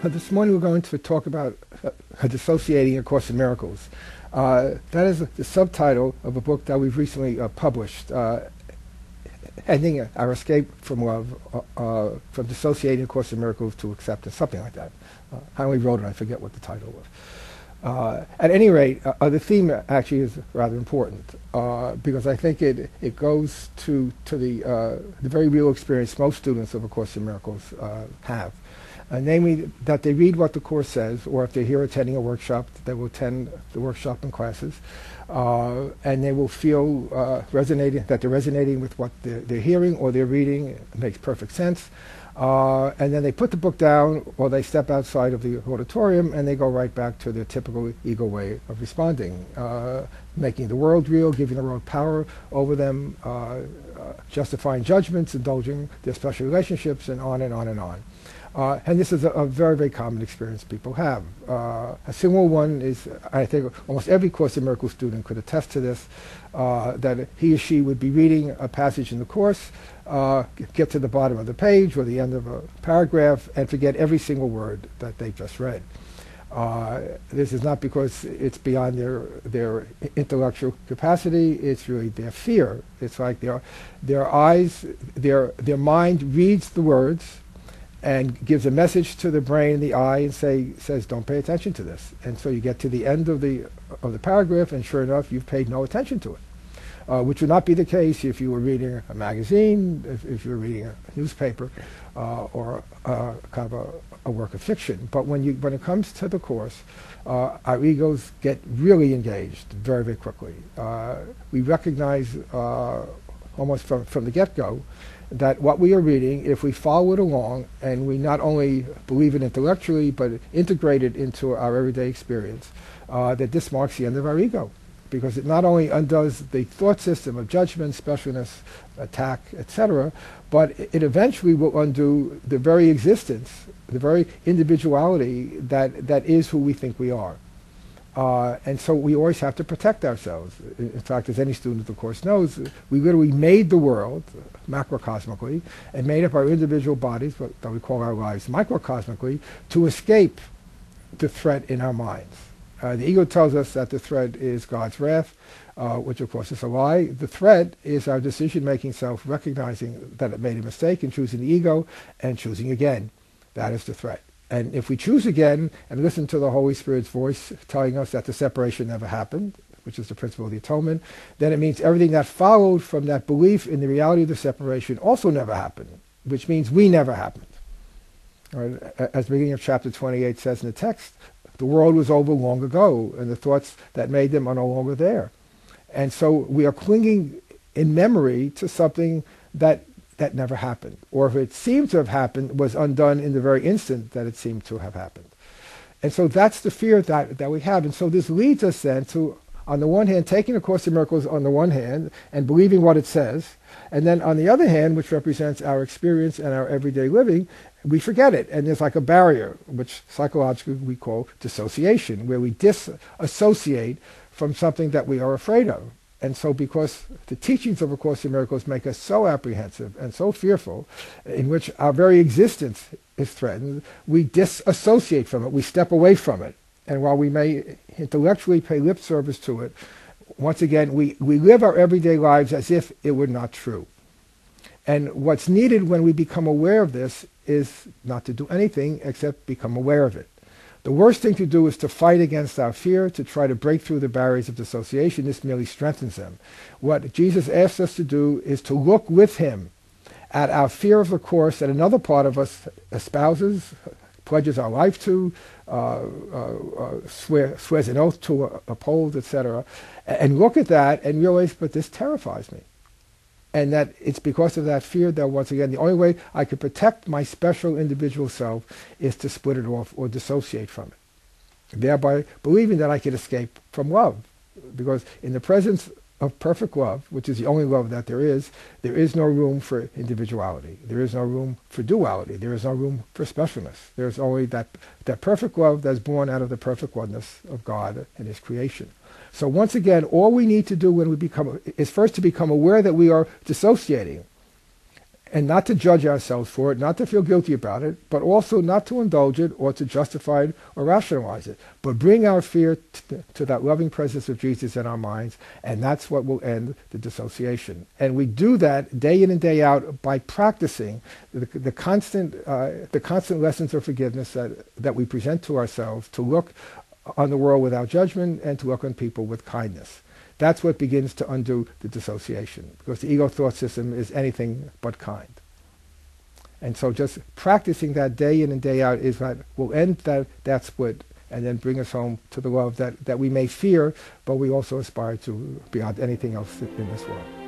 This morning we're going to talk about Dissociating, A Course in Miracles. That is the subtitle of a book that we've recently published, Ending Our Escape from Love, from Dissociating, A Course in Miracles to Acceptance, something like that. I only wrote it, I forget what the title was. At any rate, the theme actually is rather important because I think it goes to the very real experience most students of A Course in Miracles have. Namely, that they read what the Course says, or if they're here attending a workshop, they will attend the workshop and classes, and they will feel that they're resonating with what they're hearing or they're reading. It makes perfect sense. And then they put the book down, or they step outside of the auditorium, and they go right back to their typical ego way of responding, making the world real, giving the world power over them, justifying judgments, indulging their special relationships, and on and on and on. And this is a very, very common experience people have. A similar one is, I think almost every Course in Miracles student could attest to this, that he or she would be reading a passage in the Course, get to the bottom of the page or the end of a paragraph, and forget every single word that they just read. This is not because it's beyond their intellectual capacity, it's really their fear. It's like their eyes, their mind reads the words, and gives a message to the brain and the eye and says, don't pay attention to this. And so you get to the end of the paragraph, and sure enough, you've paid no attention to it, which would not be the case if you were reading a magazine, if you were reading a newspaper, or kind of a work of fiction. But when it comes to the Course, our egos get really engaged very, very quickly. We recognize almost from the get-go that what we are reading, if we follow it along and we not only believe it intellectually but integrate it into our everyday experience, that this marks the end of our ego, because it not only undoes the thought system of judgment, specialness, attack, etc., but it eventually will undo the very existence, the very individuality that is who we think we are. And so we always have to protect ourselves. In fact, as any student of the Course knows, we literally made the world macrocosmically and made up our individual bodies, that we call our lives microcosmically, to escape the threat in our minds. The ego tells us that the threat is God's wrath, which of course is a lie. The threat is our decision-making self recognizing that it made a mistake and choosing the ego and choosing again. That is the threat. And if we choose again and listen to the Holy Spirit's voice telling us that the separation never happened, which is the principle of the atonement, then it means everything that followed from that belief in the reality of the separation also never happened, which means we never happened. Right? As the beginning of chapter 28 says in the text, the world was over long ago, and the thoughts that made them are no longer there. And so we are clinging in memory to something that never happened, or if it seemed to have happened, was undone in the very instant that it seemed to have happened. And so that's the fear that we have. And so this leads us then to, on the one hand, taking A Course in Miracles on the one hand and believing what it says, and then on the other hand, which represents our experience and our everyday living, we forget it. And there's like a barrier, which psychologically we call dissociation, where we disassociate from something that we are afraid of. And so because the teachings of A Course in Miracles make us so apprehensive and so fearful, in which our very existence is threatened, we disassociate from it, we step away from it. And while we may intellectually pay lip service to it, once again, we live our everyday lives as if it were not true. And what's needed when we become aware of this is not to do anything except become aware of it. The worst thing to do is to fight against our fear, to try to break through the barriers of dissociation. This merely strengthens them. What Jesus asks us to do is to look with him at our fear of the Course that another part of us espouses, pledges our life to, swears an oath to uphold, etc., and look at that and realize, but this terrifies me. And that it's because of that fear that, once again, the only way I can protect my special individual self is to split it off or dissociate from it, thereby believing that I can escape from love. Because in the presence of perfect love, which is the only love that there is no room for individuality. There is no room for duality. There is no room for specialness. There is only that perfect love that's born out of the perfect oneness of God and his creation. So once again, all we need to do when we become is first to become aware that we are dissociating. and not to judge ourselves for it, not to feel guilty about it, but also not to indulge it or to justify it or rationalize it, but bring our fear to that loving presence of Jesus in our minds, and that's what will end the dissociation. And we do that day in and day out by practicing the constant lessons of forgiveness that we present to ourselves, to look on the world without judgment and to look on people with kindness. That's what begins to undo the dissociation, because the ego thought system is anything but kind. And so just practicing that day in and day out is what will end that split and then bring us home to the love that we may fear, but we also aspire to beyond anything else in this world.